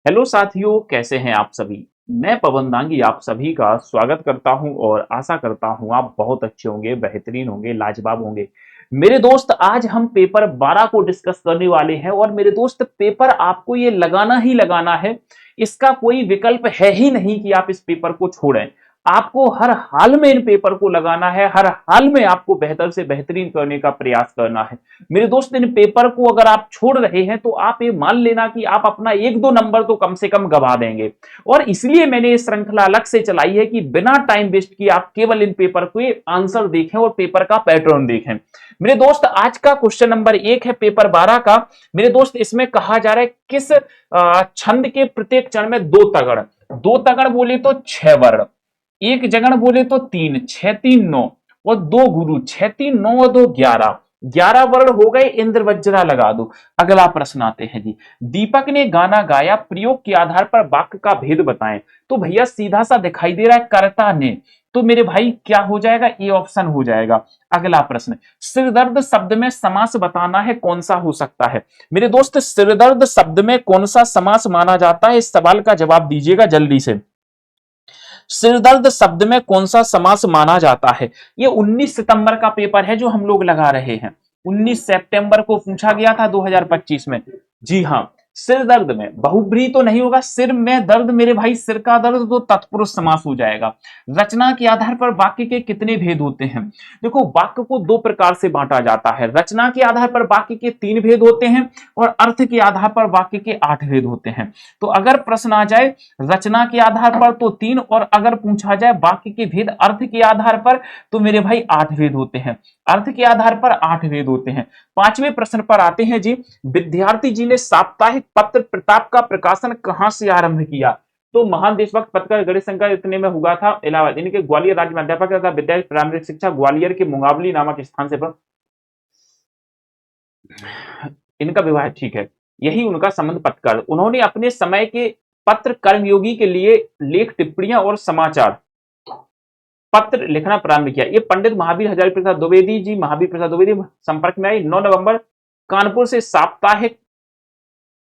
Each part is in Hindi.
हेलो साथियों, कैसे हैं आप सभी। मैं पवन दांगी आप सभी का स्वागत करता हूं और आशा करता हूं आप बहुत अच्छे होंगे, बेहतरीन होंगे, लाजवाब होंगे। मेरे दोस्त, आज हम पेपर 12 को डिस्कस करने वाले हैं और मेरे दोस्त, पेपर आपको ये लगाना ही लगाना है। इसका कोई विकल्प है ही नहीं कि आप इस पेपर को छोड़ें। आपको हर हाल में इन पेपर को लगाना है, हर हाल में आपको बेहतर से बेहतरीन करने का प्रयास करना है। मेरे दोस्त, इन पेपर को अगर आप छोड़ रहे हैं तो आप ये मान लेना कि आप अपना एक दो नंबर तो कम से कम गवा देंगे। और इसलिए मैंने ये श्रृंखला अलग से चलाई है कि बिना टाइम वेस्ट किए आप केवल इन पेपर के आंसर देखें और पेपर का पैटर्न देखें। मेरे दोस्त, आज का क्वेश्चन नंबर 1 है पेपर 12 का। मेरे दोस्त, इसमें कहा जा रहा है किस छंद के प्रत्येक चरण में दो तगड़, दो तगड़ बोले तो 6 वर्ण, एक जगड़ बोले तो 3, 6 3 9 और दो गुरु, 6 3 9 और 2 11, 11 वर्ण हो गए। इंद्र वज्रा लगा दो। अगला प्रश्न आते हैं जी। दीपक ने गाना गाया, प्रयोग के आधार पर वाक्य का भेद बताएं। तो भैया सीधा सा दिखाई दे रहा है कर्ता ने, तो मेरे भाई क्या हो जाएगा, ए ऑप्शन हो जाएगा। अगला प्रश्न, सिरदर्द शब्द में समास बताना है, कौन सा हो सकता है। मेरे दोस्त, सिरदर्द शब्द में कौन सा समास माना जाता है, इस सवाल का जवाब दीजिएगा जल्दी से। सिरदर्द शब्द में कौन सा समास माना जाता है। ये 19 सितंबर का पेपर है जो हम लोग लगा रहे हैं। 19 सितंबर को पूछा गया था 2025 में। जी हाँ, सिर दर्द में बहुब्रीहि तो नहीं होगा, सिर में दर्द मेरे भाई, सिर का दर्द तो तत्पुरुष समास हो जाएगा। रचना के आधार पर वाक्य के कितने भेद होते हैं। देखो, वाक्य को दो प्रकार से बांटा जाता है। रचना के आधार पर वाक्य के 3 भेद होते हैं और अर्थ के आधार पर वाक्य के 8 भेद होते हैं। तो अगर प्रश्न आ जाए रचना के आधार पर तो 3, और अगर पूछा जाए वाक्य के भेद अर्थ के आधार पर तो मेरे भाई 8 भेद होते हैं। अर्थ के आधार पर 8 भेद होते हैं। 5वें प्रश्न पर आते हैं जी। विद्यार्थी जी ने साप्ताहिक पत्र प्रताप का प्रकाशन कहां से आरंभ किया। तो महान देशभक्त पत्रकार गणेश शंकर इतने में हुआ था इलाहाबाद, इनके ग्वालियर राज्य में अध्यापक तथा विद्यालय प्रारंभिक शिक्षा ग्वालियर के मुंगावली नामक स्थान से इनका विवाह, ठीक है, यही उनका संबंध पत्रकार। उन्होंने अपने समय के पत्र कर्मयोगी के लिए लेख, टिप्पणियां और समाचार पत्र लिखना प्रारंभ किया। ये पंडित महावीर हजारी प्रसाद द्विवेदी जी, महावीर प्रसाद द्विवेदी संपर्क में आई। 9 नवंबर कानपुर से साप्ताहिक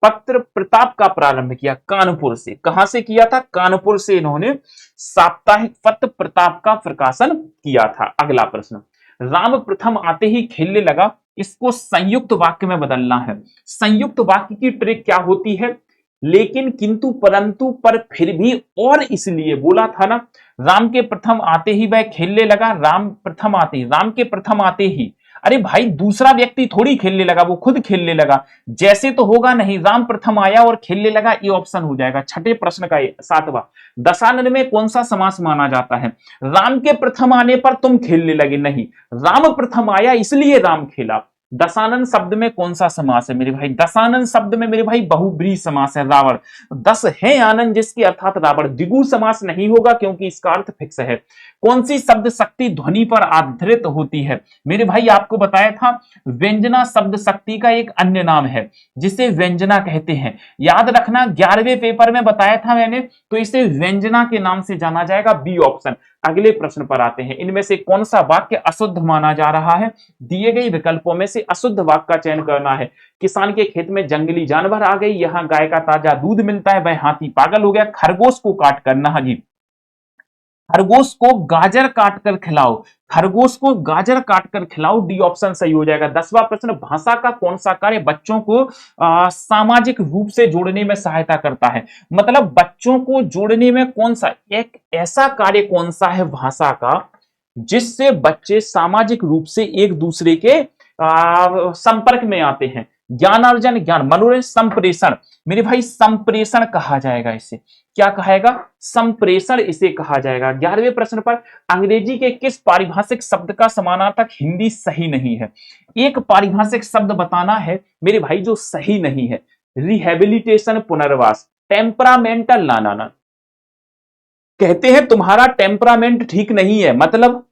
पत्र प्रताप का प्रारंभ किया। कानपुर से, कहां से किया था, कानपुर से इन्होंने साप्ताहिक पत्र प्रताप का प्रकाशन किया था। अगला प्रश्न, राम प्रथम आते ही खेलने लगा, इसको संयुक्त वाक्य में बदलना है। संयुक्त वाक्य की ट्रिक क्या होती है, लेकिन, किंतु, परंतु, पर, फिर भी, और इसलिए बोला था ना। राम के प्रथम आते ही वह खेलने लगा, राम प्रथम आते ही, राम के प्रथम आते ही, अरे भाई दूसरा व्यक्ति थोड़ी खेलने लगा, वो खुद खेलने लगा, जैसे तो होगा नहीं। राम प्रथम आया और खेलने लगा, ये ऑप्शन हो जाएगा। छठे प्रश्न का 7वां, दशानन में कौन सा समास माना जाता है। राम के प्रथम आने पर तुम खेलने लगे, नहीं, राम प्रथम आया इसलिए राम खेला। दशानन शब्द में कौन सा समास है मेरे भाई, दशानन शब्द में मेरे भाई बहुब्रीहि समास है। रावण, 10 है आनंद जिसके अर्थात रावण। द्विगु समास नहीं होगा क्योंकि इसका अर्थ फिक्स है। कौन सी शब्द शक्ति ध्वनि पर आधारित होती है मेरे भाई, आपको बताया था व्यंजना शब्द शक्ति का एक अन्य नाम है जिसे व्यंजना कहते हैं। याद रखना, 11वें पेपर में बताया था मैंने, तो इसे व्यंजना के नाम से जाना जाएगा, बी ऑप्शन। अगले प्रश्न पर आते हैं। इनमें से कौन सा वाक्य अशुद्ध माना जा रहा है। दिए गए विकल्पों में से अशुद्ध वाक्य का चयन करना है। किसान के खेत में जंगली जानवर आ गई, यहाँ गाय का ताजा दूध मिलता है, वह हाथी पागल हो गया। खरगोश को काट कर, ना जी, खरगोश को गाजर काट कर खिलाओ, खरगोश को गाजर काट कर खिलाओ, डी ऑप्शन सही हो जाएगा। 10वां प्रश्न, भाषा का कौन सा कार्य बच्चों को सामाजिक रूप से जोड़ने में सहायता करता है। मतलब बच्चों को जोड़ने में कौन सा एक ऐसा कार्य कौन सा है भाषा का जिससे बच्चे सामाजिक रूप से एक दूसरे के संपर्क में आते हैं। ज्ञानार्जन, ज्ञान, मनोरंजन, संप्रेषण, मेरे भाई संप्रेषण कहा जाएगा इसे। क्या कहेगा, संप्रेषण इसे कहा जाएगा। 11वें प्रश्न पर, अंग्रेजी के किस पारिभाषिक शब्द का समानार्थक हिंदी सही नहीं है। एक पारिभाषिक शब्द बताना है मेरे भाई जो सही नहीं है। रिहेबिलिटेशन, पुनर्वास, टेम्परामेंटल, ना, कहते हैं तुम्हारा टेम्परामेंट ठीक नहीं है, मतलब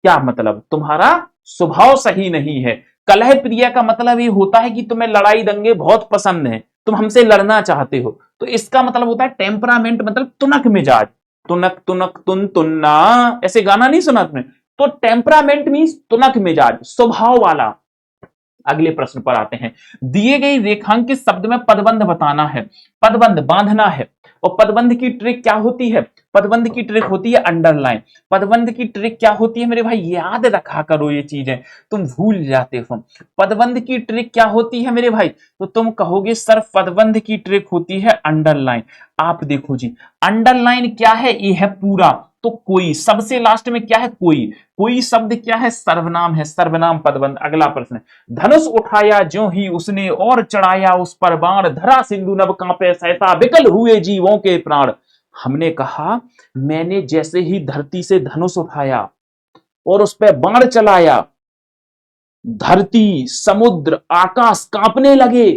क्या, मतलब तुम्हारा स्वभाव सही नहीं है। कलह प्रिय का मतलब ये होता है कि तुम्हें लड़ाई दंगे बहुत पसंद है, तुम हमसे लड़ना चाहते हो, तो इसका मतलब होता है टेम्परामेंट, मतलब तुनक मिजाज। तुनक तुनक तुन तुन्ना, ऐसे गाना नहीं सुना तुमने, तो टेम्परामेंट मींस तुनक मिजाज, स्वभाव वाला। अगले प्रश्न पर आते हैं। दिए गई रेखांकित शब्द में पदबंध बताना है, पदबंध बांधना है। और पदबंध की ट्रिक क्या होती है? पदबंध की ट्रिक होती है अंडरलाइन। पदबंध की ट्रिक क्या होती है मेरे भाई? याद रखा करो ये चीजें, तुम भूल जाते हो। पदबंध की ट्रिक क्या होती है मेरे भाई? तो तुम कहोगे सर पदबंध की ट्रिक होती है अंडरलाइन। आप देखो जी, अंडरलाइन क्या है? ये है पूरा, तो कोई, सबसे लास्ट में क्या है? कोई। कोई शब्द क्या है? सर्वनाम है, सर्वनाम पदबंध। अगला प्रश्न, धनुष उठाया ज्यों ही उसने और चढ़ाया उस पर बाण, धरा सिंधु नभ कांपे सहसा विकल हुए जीवों के प्राण। हमने कहा मैंने जैसे ही धरती से धनुष उठाया और उस पर बाण चलाया, धरती, समुद्र, आकाश कांपने लगे,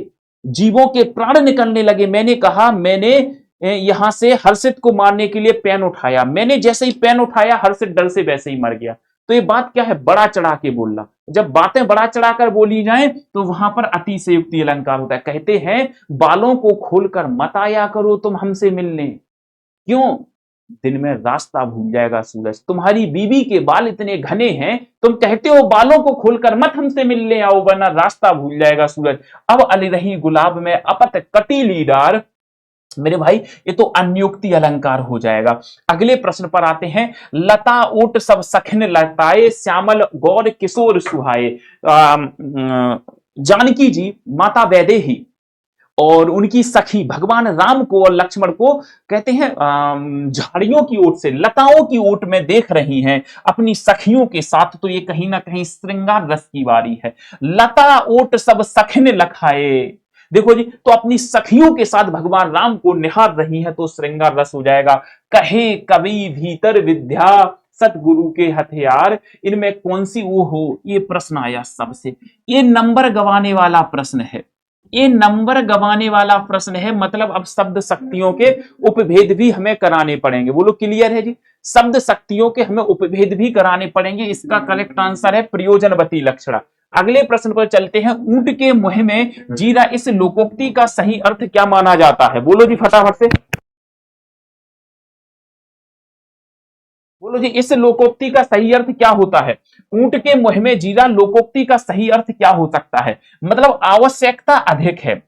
जीवों के प्राण निकलने लगे। मैंने कहा मैंने यहां से हर्षित को मारने के लिए पेन उठाया, मैंने जैसे ही पेन उठाया हर्षित डर से वैसे ही मर गया। तो ये बात क्या है? बड़ा चढ़ा के बोलना। जब बातें बड़ा चढ़ाकर बोली जाए तो वहां पर अतिशयोक्ति अलंकार होता है। कहते हैं बालों को खोलकर मत आया करो तुम हमसे मिलने। क्यों? दिन में रास्ता भूल जाएगा सूरज। तुम्हारी बीवी के बाल इतने घने हैं, तुम कहते हो बालों को खोलकर मत हमसे मिलने आओ वरना रास्ता भूल जाएगा सूरज। अब अली रही गुलाब में अपत कटीली डार। मेरे भाई ये तो अन्योक्ति अलंकार हो जाएगा। अगले प्रश्न पर आते हैं। लता ओट सब सखन लताए, श्यामल गौर किशोर सुहाए। जानकी जी माता वैदेही और उनकी सखी भगवान राम को और लक्ष्मण को कहते हैं झाड़ियों की ओट से, लताओं की ओट में देख रही हैं अपनी सखियों के साथ। तो ये कहीं ना कहीं श्रृंगार रस की बारी है। लता ओट सब सखन लखाए, देखो जी, तो अपनी सखियों के साथ भगवान राम को निहार रही है तो श्रृंगार रस हो जाएगा। कहे कवि भीतर विद्या सतगुरु के हथियार, इनमें कौन सी वो हो? ये प्रश्न आया सबसे। ये नंबर गवाने वाला प्रश्न है, ये नंबर गवाने वाला प्रश्न है। मतलब अब शब्द शक्तियों के उपभेद भी हमें कराने पड़ेंगे। बोलो क्लियर है जी? शब्द शक्तियों के हमें उपभेद भी कराने पड़ेंगे। इसका करेक्ट आंसर है प्रयोजनवती लक्षणा। अगले प्रश्न पर चलते हैं। ऊंट के मुंह में जीरा, इस लोकोक्ति का सही अर्थ क्या माना जाता है? बोलो जी फटाफट से, बोलो जी, इस लोकोक्ति का सही अर्थ क्या होता है? ऊंट के मुंह में जीरा लोकोक्ति का सही अर्थ क्या हो सकता है? मतलब आवश्यकता अधिक है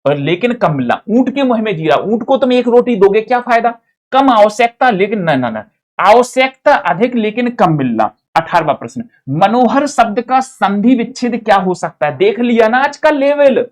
और लेकिन कम मिला। ऊंट के मुंह में जीरा, ऊंट को तुम एक रोटी दोगे क्या फायदा? कम आवश्यकता लेकिन न आवश्यकता अधिक लेकिन कम मिलना। 18वां प्रश्न, मनोहर शब्द का संधि विच्छेद क्या हो सकता है? देख लिया ना आज का लेवल।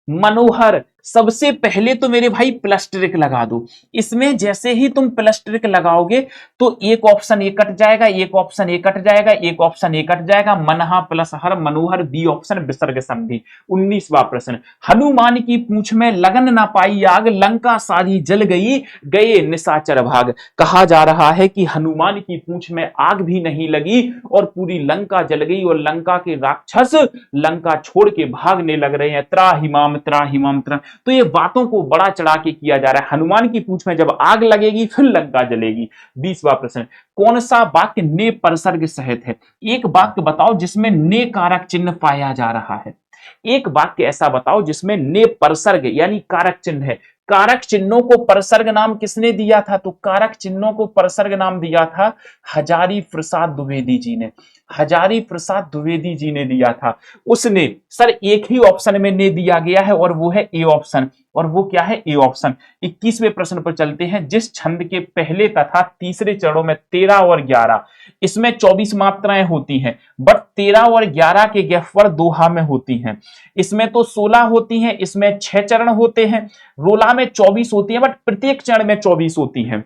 मनोहर, सबसे पहले तो मेरे भाई प्लस्टरिक लगा दो। इसमें जैसे ही तुम प्लस्टरिक लगाओगे तो एक ऑप्शन ए कट जाएगा, एक ऑप्शन ए कट जाएगा, एक ऑप्शन ए कट जाएगा। मनहा प्लस हर, मनोहर, बी ऑप्शन विसर्ग संधि। 19वां प्रश्न, हनुमान की पूंछ में लगन ना पाई आग, लंका सारी जल गई, गए निशाचर भाग। कहा जा रहा है कि हनुमान की पूंछ में आग भी नहीं लगी और पूरी लंका जल गई और लंका के राक्षस लंका छोड़ के भागने लग रहे हैं। त्राहिमाम त्राहिमाम त्रा। तो ये बातों को बड़ा चढ़ा के किया जा रहा है। हनुमान की पूंछ में जब आग लगेगी फिर लंका जलेगी। 20वां प्रश्न, कौन सा वाक्य ने परसर्ग सहित है? एक वाक्य बताओ जिसमें ने कारक चिन्ह पाया जा रहा है। एक वाक्य ऐसा बताओ जिसमें ने परसर्ग यानी कारक चिन्ह है। कारक चिन्हों को परसर्ग नाम किसने दिया था? तो कारक चिन्हों को परसर्ग नाम दिया था हजारी प्रसाद द्विवेदी जी ने। हजारी प्रसाद द्विवेदी जी ने दिया था। उसने सर एक ही ऑप्शन में ने दिया गया है और वो है ए ऑप्शन। और वो क्या है? A option. 21वें प्रश्न पर चलते हैं। जिस छंद के पहले तथा तीसरे चरणों में 13 और 11, इसमें 24 मात्राएं होती हैं, बट 13 और 11 के गैप पर दोहा में होती हैं। इसमें तो 16 होती हैं, इसमें 6 चरण होते हैं। रोला में 24 होती है बट प्रत्येक चरण में 24 होती हैं।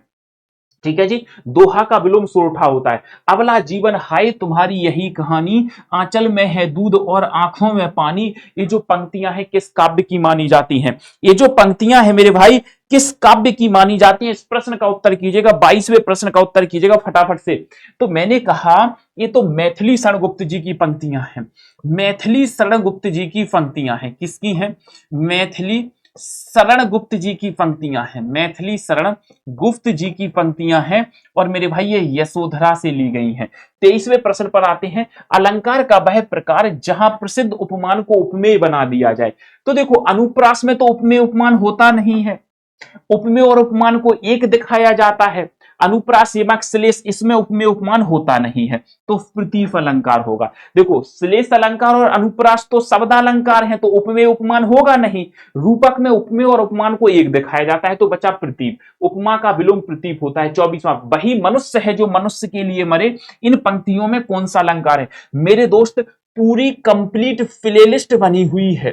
ठीक है जी। दोहा का विलोम सोरठा होता है। अबला जीवन हाय तुम्हारी यही कहानी, आंचल में है दूध और आंखों में पानी। ये जो पंक्तियां हैं किस काव्य की मानी जाती हैं? ये जो पंक्तियां हैं मेरे भाई किस काव्य की मानी जाती हैं? इस प्रश्न का उत्तर कीजिएगा। 22वें प्रश्न का उत्तर कीजिएगा फटाफट से। तो मैंने कहा ये तो मैथिली शरण गुप्त जी की पंक्तियां हैं। मैथिली शरण गुप्त जी की पंक्तियां हैं। किसकी हैं? मैथिली शरण गुप्त जी की पंक्तियां हैं। मैथिली शरण गुप्त जी की पंक्तियां हैं और मेरे भाई ये यशोधरा से ली गई हैं। 23वें प्रश्न पर आते हैं। अलंकार का वह प्रकार जहां प्रसिद्ध उपमान को उपमेय बना दिया जाए। तो देखो अनुप्रास में तो उपमेय उपमान होता नहीं है। उपमेय और उपमान को एक दिखाया जाता है। अनुप्रास, यमक, श्लेष, इसमें उपमेय उपमान होता नहीं है, तो प्रतीप अलंकार होगा। देखो श्लेष अलंकार और अनुप्रास तो शब्द अलंकार है, तो उपमेय उपमान होगा नहीं। रूपक में उपमेय और उपमान को एक दिखाया जाता है, तो बचा प्रतीप। उपमा का विलोम प्रतीप होता है। 24वां, वही मनुष्य है जो मनुष्य के लिए मरे, इन पंक्तियों में कौन सा अलंकार है? मेरे दोस्त पूरी कंप्लीट प्लेलिस्ट बनी हुई है,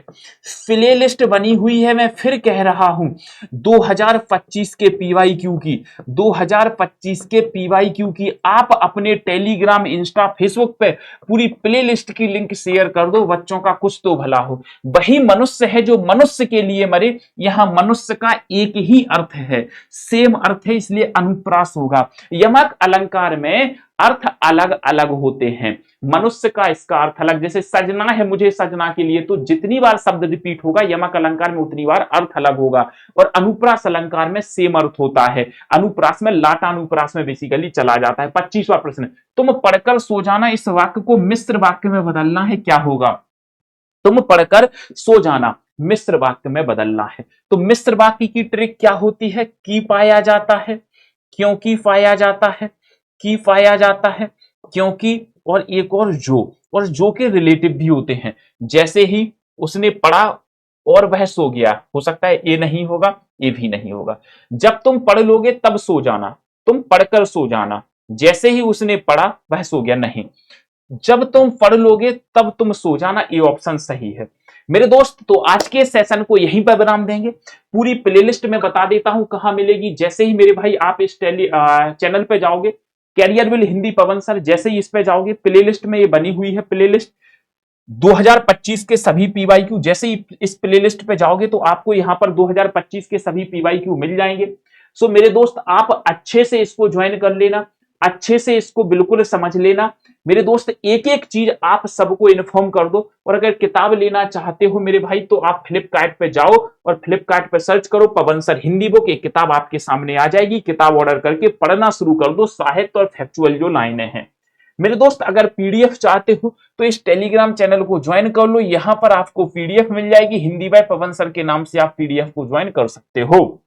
प्लेलिस्ट बनी हुई है। मैं फिर कह रहा हूं 2025 के पीवाईक्यू की, 2025 के पीवाईक्यू की आप अपने टेलीग्राम, इंस्टा, फेसबुक पे पूरी प्लेलिस्ट की लिंक शेयर कर दो, बच्चों का कुछ तो भला हो। वही मनुष्य है जो मनुष्य के लिए मरे, यहां मनुष्य का एक ही अर्थ है, सेम अर्थ है, इसलिए अनुप्रास होगा। यमक अलंकार में अर्थ अलग अलग होते हैं, मनुष्य का इसका अर्थ अलग, जैसे सजना है मुझे सजना के लिए, तो जितनी बार शब्द रिपीट होगा यमक अलंकार में उतनी बार अर्थ अलग होगा। और अनुप्रास अलंकार में सेम अर्थ होता है, अनुप्रास में लाटा अनुप्रास में बेसिकली चला जाता है। 25वां प्रश्न, तुम पढ़कर सो जाना, इस वाक्य को मिश्र वाक्य में बदलना है, क्या होगा? तुम पढ़कर सो जाना मिश्र वाक्य में बदलना है। तो मिश्र वाक्य की ट्रिक क्या होती है? की पाया जाता है, क्योंकि पाया जाता है, की पाया जाता है, क्योंकि, और एक और जो के रिलेटिव भी होते हैं। जैसे ही उसने पढ़ा और वह सो गया, हो सकता है ये नहीं होगा, ये भी नहीं होगा। जब तुम पढ़ लोगे तब सो जाना, तुम पढ़कर सो जाना, जैसे ही उसने पढ़ा वह सो गया, नहीं। जब तुम पढ़ लोगे तब तुम सो जाना, ये ऑप्शन सही है। मेरे दोस्त तो आज के सेशन को यहीं पर विराम देंगे। पूरी प्लेलिस्ट में बता देता हूं कहां मिलेगी। जैसे ही मेरे भाई आप इस चैनल पे जाओगे, Careerwill Hindi Pawan sir, जैसे ही इस पे जाओगे प्लेलिस्ट में ये बनी हुई है प्लेलिस्ट 2025 के सभी पीवाईक्यू। जैसे ही इस प्लेलिस्ट पे जाओगे तो आपको यहां पर 2025 के सभी पीवाईक्यू मिल जाएंगे। सो मेरे दोस्त आप अच्छे से इसको ज्वाइन कर लेना, अच्छे से इसको बिल्कुल समझ लेना। मेरे दोस्त एक एक चीज आप सबको इन्फॉर्म कर दो। और अगर किताब लेना चाहते हो मेरे भाई तो आप फ्लिपकार्ट पे जाओ और फ्लिपकार्ट पे सर्च करो पवन सर हिंदी बुक, एक किताब आपके सामने आ जाएगी। किताब ऑर्डर करके पढ़ना शुरू कर दो, साहित्य और फैक्चुअल जो लाइनें हैं। मेरे दोस्त अगर पीडीएफ चाहते हो तो इस टेलीग्राम चैनल को ज्वाइन कर लो, यहां पर आपको पीडीएफ मिल जाएगी, हिंदी बाय पवन सर के नाम से आप पीडीएफ को ज्वाइन कर सकते हो।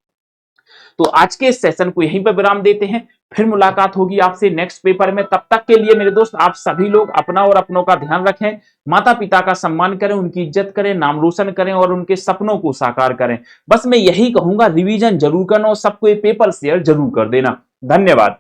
तो आज के इस सेशन को यहीं पर विराम देते हैं, फिर मुलाकात होगी आपसे नेक्स्ट पेपर में। तब तक के लिए मेरे दोस्त आप सभी लोग अपना और अपनों का ध्यान रखें, माता पिता का सम्मान करें, उनकी इज्जत करें, नाम रोशन करें और उनके सपनों को साकार करें। बस मैं यही कहूंगा, रिवीजन जरूर करना और सबको ये पेपर शेयर जरूर कर देना। धन्यवाद।